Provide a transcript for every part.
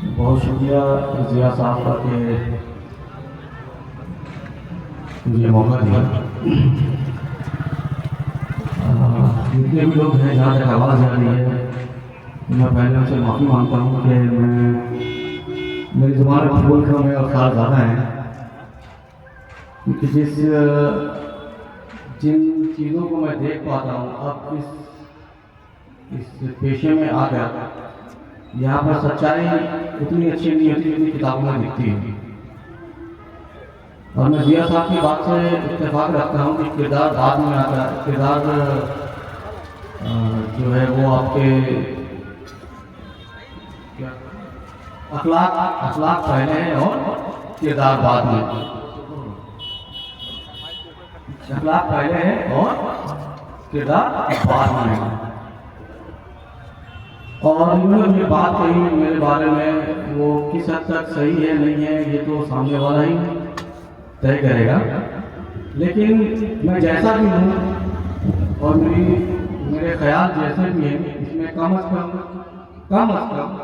بہت شکریہ ضیاء صاحب کا کہ مجھے موقع دیا۔ جتنے بھی لوگ ہیں جہاں تک آواز آ رہی ہے میں پہلے ان سے معافی مانگتا ہوں کہ میری زبان میں بول کر میں الفاظ زیادہ ہیں، کیونکہ جن چیزوں کو میں دیکھ پاتا ہوں اب اس پیشے میں آ گیا، یہاں پر سچائی اتنی اچھی نہیں ہوتی جتنی کتابوں میں دکھتی ہے۔ اور میں ضیاء صاحب کی بات سے اتفاق رکھتا ہوں کہ کردار بعد میں آتا ہے، کردار جو ہے وہ آپ کے اخلاق پہلے ہیں اور کردار بعد میں، اخلاق پہلے ہیں اور کردار بعد میں۔ اور انہوں نے یہ بات کہی میرے بارے میں، وہ کس حد تک صحیح ہے نہیں ہے یہ تو سامنے والا ہی طے کرے گا، لیکن میں جیسا بھی ہوں اور میرے خیال جیسے بھی ہیں، اس میں کم از کم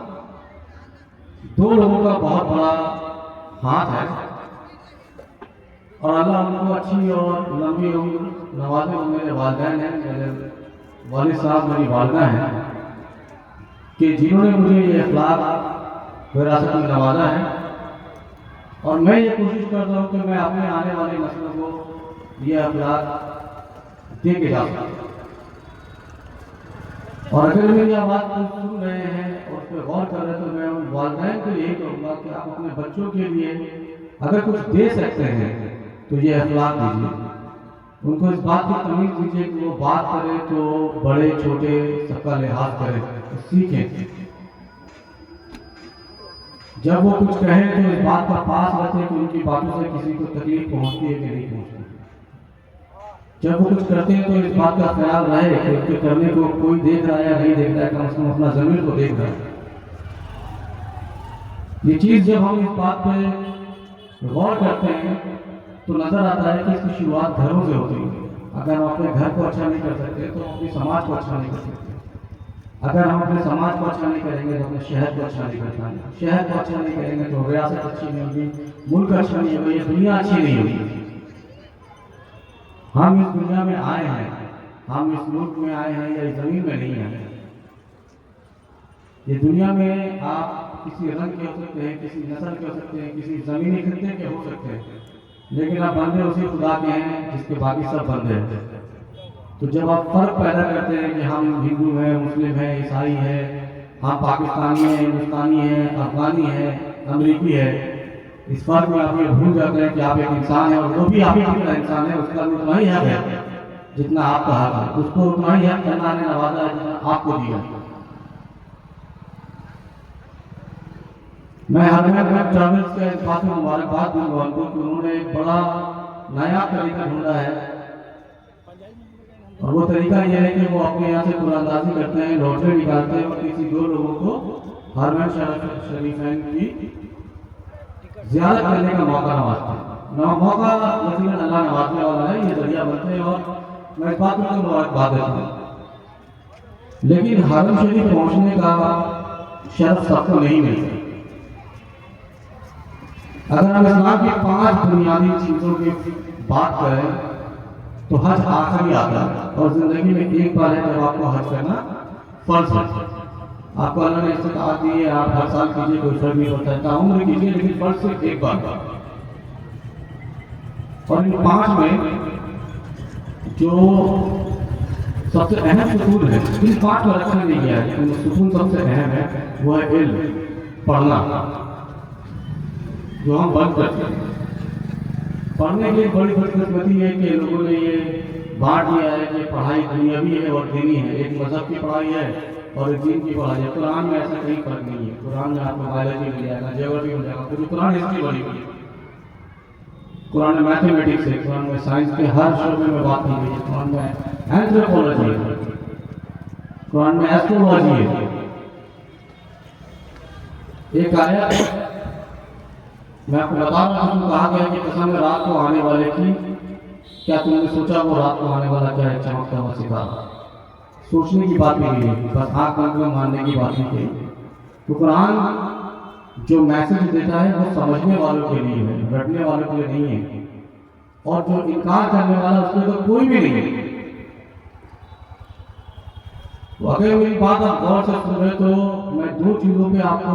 دو لوگوں کا بہت بڑا ہاتھ ہے، اور اللہ ان کو اچھی اور لمبی عمر نوازے۔ میرے والدین ہیں، میرے والد صاحب میری والدہ ہیں کہ جنہوں نے مجھے یہ اخلاق وراثت میں نوازا ہے، اور میں یہ کوشش کرتا ہوں کہ میں اپنے آنے والی نسلوں کو یہ اخلاق دے کے جا سکوں۔ اور اگر میری آواز کو سن رہے ہیں اور اس پہ غور کر رہے ہیں تو میں ان والدین کو یہی کہوں گا کہ آپ اپنے بچوں کے لیے اگر کچھ دے سکتے ہیں تو یہ اخلاق دیجیے، ان کو اس بات کی تمیز دیجیے کہ وہ بات کرے تو بڑے چھوٹے سب کا لحاظ کرے، سیکھیں۔ جب وہ کچھ کہیں تو اس بات کا پاس رکھیں کہ ان کی باتوں سے کسی کو تکلیف پہنچتی ہے کہ نہیں پہنچتی۔ جب وہ کچھ کرتے ہیں تو اس بات کا خیال رہے کہ اس کے کرنے کو کوئی دیکھ رہا ہے یا نہیں دیکھ رہا ہے، کم از کم اپنا ضمیر کو دیکھ رہا ہے۔ یہ چیز جب ہم اس بات پہ غور کرتے ہیں تو نظر آتا ہے کہ اس کی شروعات گھروں سے ہوتی ہے۔ اگر ہم اپنے گھر کو اچھا نہیں کر سکتے تو اپنے سماج کو اچھا نہیں کر سکتے۔ اگر ہم اپنے سماج کو اچھا نہیں کریں گے تو اپنے شہر کو اچھا نہیں کر پائیں گے، شہر کو اچھا نہیں کریں گے تو ریاست اچھی نہیں ہوگی، ملک اچھا نہیں ہوگا، یہ دنیا اچھی نہیں ہوگی۔ ہم اس دنیا میں آئے ہیں، ہم اس ملک میں آئے ہیں یا اس زمین میں نہیں آئے ہیں۔ یہ دنیا میں آپ کسی رنگ کے ہو سکتے ہیں، کسی نسل کے ہو سکتے ہیں، کسی زمینی خطے کے ہو سکتے ہیں، لیکن آپ بندے اسی خدا کے ہیں جس کے باقی سب بندے ہیں۔ تو جب آپ فرق پیدا کرتے ہیں کہ ہم ہندو ہیں، مسلم ہیں، عیسائی ہیں، ہم پاکستانی ہیں، ہندوستانی ہیں، افغانی ہیں، امریکی ہیں، اس فرق میں آپ یہ بھول جاتے ہیں کہ آپ ایک انسان ہیں، اور وہ بھی آپ ہی کا انسان ہے، اس کا اتنا ہی حق ہے جتنا آپ کا حق ہے، اس کو اتنا ہی حق اللہ نے نوازا ہے جتنا آپ کو دیا۔ میں حرمین ٹریولز کے اس بات میں مبارکباد دوں گا ان کو کہ انہوں نے ایک بڑا نیا طریقہ ڈھونڈا ہے، اور وہ طریقہ یہ ہے کہ وہ اپنے یہاں سے قرآن اندازی کرتے ہیں، لوٹری نکالتے ہیں اور کسی دو لوگوں کو حرمین شریفین کی زیارت کرنے کا موقع نوازتے ہیں۔ موقع یقیناً اللہ نوازنے والا ہے، یہ ذریعہ بنتے ہیں، اور میں اس بات میں مبارکباد دیتا ہوں۔ لیکن حرم شریف پہنچنے کا شرف سب کو نہیں ملتا۔ اگر ہم اسلام کی 5 بنیادی چیزوں کی بات کریں تو حج آخری آتا ہے، اور زندگی میں ایک بار ہے جب آپ کو حج کرنا فرض ہے۔ آپ کو اللہ نے استطاعت دی ہے، آپ ہر سال کیجئے، کوئی فرق نہیں پڑتا ہے، تعمر کیجئے، لیکن فرض صرف ایک بار۔ اور ان 5 میں جو سب سے اہم ستون ہے، ان 5 کو رکھا نہیں گیا ہے، ان ستون سب سے اہم ہے، وہ ہے علم، پڑھنا، جو ہم بند کرتے ہیں۔ پڑھنے کی بڑی بدقسمتی ہے کہ لوگوں نے یہ بانٹ دیا ہے کہ پڑھائی دنیاوی ہے اور دینی ہے، ایک مذہب کی پڑھائی ہے اور ایک دین کی پڑھائی ہے۔ قرآن میں ایسا کوئی فرق نہیں ہے۔ قرآن میں آپ کو بایولوجی مل جائے گا، جیوگرافی مل جائے گا، کیونکہ قرآن ہسٹری بڑی ہوئی ہے، قرآن میں میتھمیٹکس ہے، قرآن میں سائنس کے ہر شعبے میں بات کی گئی ہے، قرآن میں اینتھروپولوجی ہے، قرآن میں ایسٹرولوجی ہے۔ ایک آیت میں آپ کو بتا رہا ہوں، کہا گیا کہ قسم رات کو آنے والے کی، کیا تم نے سوچا وہ رات کو آنے والا کیا ہے؟ چمکتا ہوا ستارہ۔ سوچنے کی بات نہیں ہے، بس آنکھ بند کر ماننے کی بات نہیں ہے۔ تو قرآن جو میسج دیتا ہے وہ سمجھنے والوں کے لیے ہے، رٹنے والوں کے لیے نہیں ہے، اور جو انکار کرنے والا اس میں تو کوئی بھی نہیں ہے۔ تو اگر میری بات آپ غور سے سن رہے تو میں دو چیزوں پہ آپ کو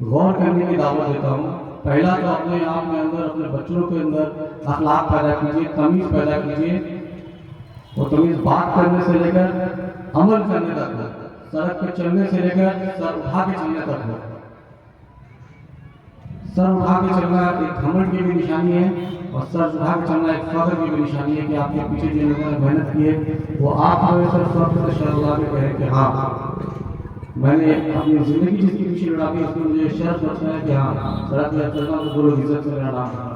غور کرنے کی دعوت دیتا ہوں۔ پہلا تو اپنے آپ میں اندر، اپنے بچوں کے اندر اخلاق پیدا کیجیے، تمیز پیدا کیجیے، اور تمیز بات کرنے سے لے کر عمل کرنے تک ہو، سڑک پہ چلنے سے لے کر سر اٹھا کے چلنے تک ہو۔ سر اٹھا کے چلنا ایک گھمنڈ کی بھی نشانی ہے، اور سر اٹھا کے چلنا ایک فخر کی بھی نشانی ہے کہ آپ کے پیچھے جن لوگوں نے محنت کی ہے وہ آپ کو سر فخر سے شرف لا کے کہیں کہ ہاں میں نے اپنی زندگی جس کی پیچھے لڑا کے اس میں مجھے شرف رکھنا ہے کہ ہاں سڑک پہ چلنا تو بولو عزت سے میرا نام ہے۔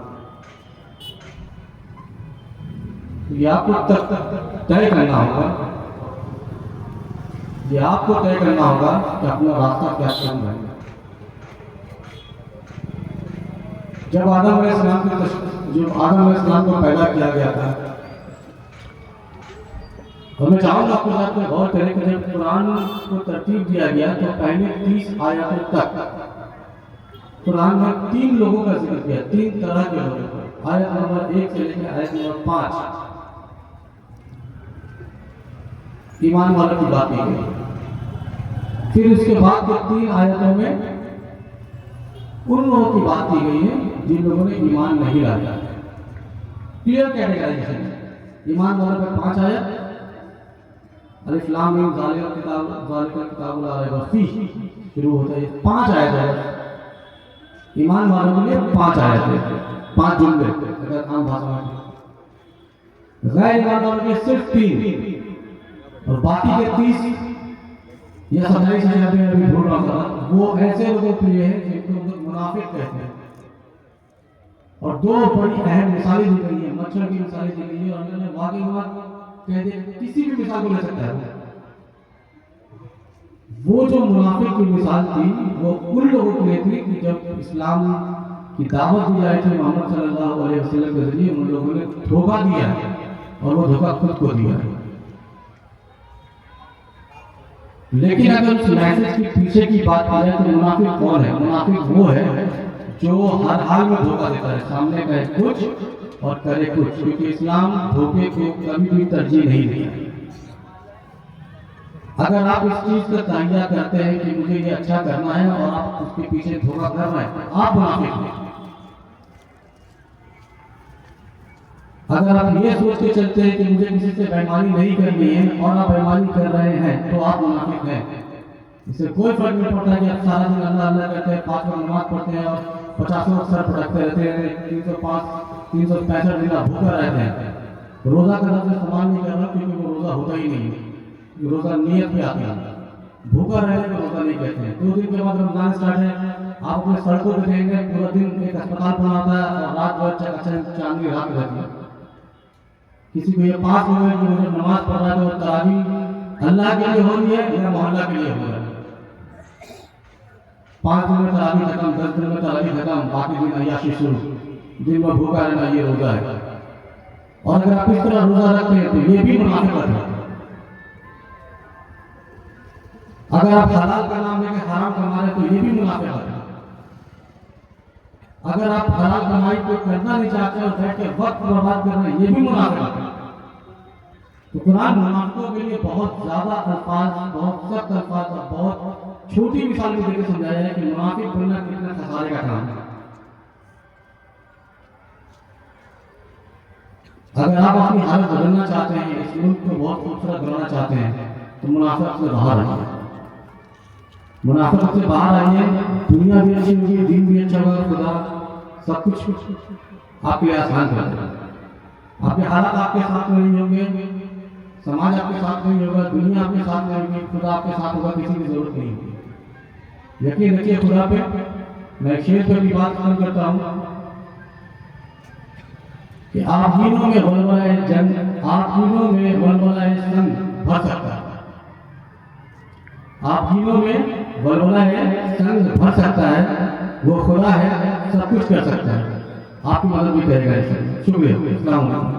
یہ آپ کو طے کرنا ہوگا، یہ آپ کو طے کرنا ہوگا کہ اپنا راستہ کیا چل ہے۔ جب آدم علیہ السلام کو پیدا کیا گیا تھا، اور میں چاہوں گا آپ کے ساتھ میں غور کریں کہ جب قرآن کو ترتیب دیا گیا تو پہلے 30 آیاتوں تک قرآن میں 3 لوگوں کا ذکر کیا، 3 طرح کے لوگوں کا۔ آیت نمبر 1 سے لے کے آیت نمبر 5 ایمان والوں کی بات کی گئی۔ پھر اس کے بعد کے 3 آیتوں میں ان لوگوں کی بات کی گئی ہے جن لوگوں نے ایمان نہیں لایا۔ Clear categorisation. ایمان والوں پہ 5 آیت، الف لام میم ذالک الکتاب لا ریب فیہ شروع ہوتا ہے، 5 آیت ہے۔ ایمان والوں کے لیے 5 آیت ہے، 5 جملے اگر عام بھاشا میں۔ غیر ایمان والوں کے لیے صرف 3، اور باقی کے 30 یا 27 آیات میں ابھی بھول رہا تھا، وہ ایسے لوگوں کے لیے ہیں جن کو منافق کہتے ہیں۔ اور 2 بڑی اہم مثالیں دی گئی ہیں، مچھر کی مثالیں دی گئی ہیں، اور انہوں نے واقعی بات کہہ دیا، کسی بھی مثال کو لے سکتا ہے۔ وہ جو منافق کی مثال تھی وہ ان لوگوں کے لیے تھی کہ جب اسلام کی دعوت دی جائے تھی محمد صلی اللہ علیہ وسلم کے ذریعے، ان لوگوں نے دھوکہ دیا ہے، اور وہ دھوکہ خود کو دیا ہے۔ لیکن اگر اس میسج کی پیچھے کی بات کی جائے تو منافق کون ہے؟ منافق وہ ہے جو ہر حال میں دھوکہ دیتا ہے، سامنے کہے کچھ اور کرے کچھ، کیونکہ اسلام دھوکے کو کبھی بھی ترجیح نہیں دیا۔ اگر آپ اس چیز کا تہیہ کرتے ہیں کہ مجھے یہ اچھا کرنا ہے اور آپ اس کے پیچھے دھوکہ کر رہے ہیں، آپ منافق ہیں۔ اگر آپ یہ سوچ کے چلتے ہیں کہ مجھے کسی سے بےایمانی نہیں کرنی ہے اور آپ بےایمانی کر رہے ہیں تو آپ منافق ہیں۔ اس سے کوئی فرق نہیں پڑتا کہ آپ سارا دن اللہ اللہ کہتے ہیں، 5 وقت نماز پڑھتے ہیں اور 50 وقت سر پٹکتے رہتے ہیں، 365 دن آپ بھوکا رہتے ہیں۔ روزہ کا لفظ استعمال نہیں کر رہا کیونکہ وہ روزہ ہوتا ہی نہیں ہے، روزہ نیت پہ آتا ہے۔ بھوکا رہنے کو روزہ نہیں کہتے ہیں۔ 2 دن کے بعد رمضان اسٹارٹ ہے، آپ اپنے سڑکوں پہ دیکھیں گے پورا دن ایک اسپتال بنا ہوتا ہے اور رات بھر چاندنی رات رہتی ہے۔ کسی کو یہ 5 لوگ ہیں جو نماز پڑھ رہا ہے تو تراویح اللہ کے لیے ہو رہی ہے یا محلہ کے لیے ہو رہا ہے؟ 5 دن میں تراویح ختم، 10 دن میں تراویح ختم، باقی دن عیاشی شروع، دن میں بھوکا رہنا، یہ روزہ ہے۔ اور اگر آپ اس طرح روزہ رکھتے ہیں تو یہ بھی منافقت ہے۔ اگر آپ حلال کا نام لے کے حرام کما رہے ہیں تو یہ بھی منافقت ہے۔ اگر آپ حلال کمائی کو کرنا نہیں چاہتے اور بیٹھ کے وقت برباد کر رہے ہیں، یہ بھی منافقت ہے۔ تو قرآن منافقوں کے لیے بہت زیادہ الفاظ، بہت سخت الفاظ اور بہت چھوٹی مثال بھی دے کے سمجھایا ہے کہ منافق بننا کتنا خسارے کا کام ہے۔ اگر آپ اپنی حالت بدلنا چاہتے ہیں، اس ملک کو بہت خوبصورت بنانا چاہتے ہیں تو منافقت سے باہر آئیے، منافقت سے باہر آئیے۔ دنیا بھی اچھی ہوگی، دین بھی اچھا ہوگا، خدا سب کچھ آپ کے لیے آسان کر دے گا۔ آپ کے حالات آپ کے ساتھ نہیں ہوں گے، سماج آپ کے ساتھ نہیں ہوگا، دنیا آپ کے ساتھ نہیں ہوگی، خدا آپ کے ساتھ ہوگا، کسی کی ضرورت نہیں ہوگی۔ یقین رکھیے خدا پہ۔ میں شیر پہ بھی بات ختم کرتا ہوں کہ آپ دینوں میں ولولہ جنگ، آپ دینوں میں ولولہ سنگ بھر سکتا ہے۔ آپ دینوں میں ولولہ سنگ بھر سکتا ہے، وہ خدا ہے، سب کچھ کر سکتا ہے، آپ کی مدد بھی کرے گا۔ شکریہ، السلام علیکم۔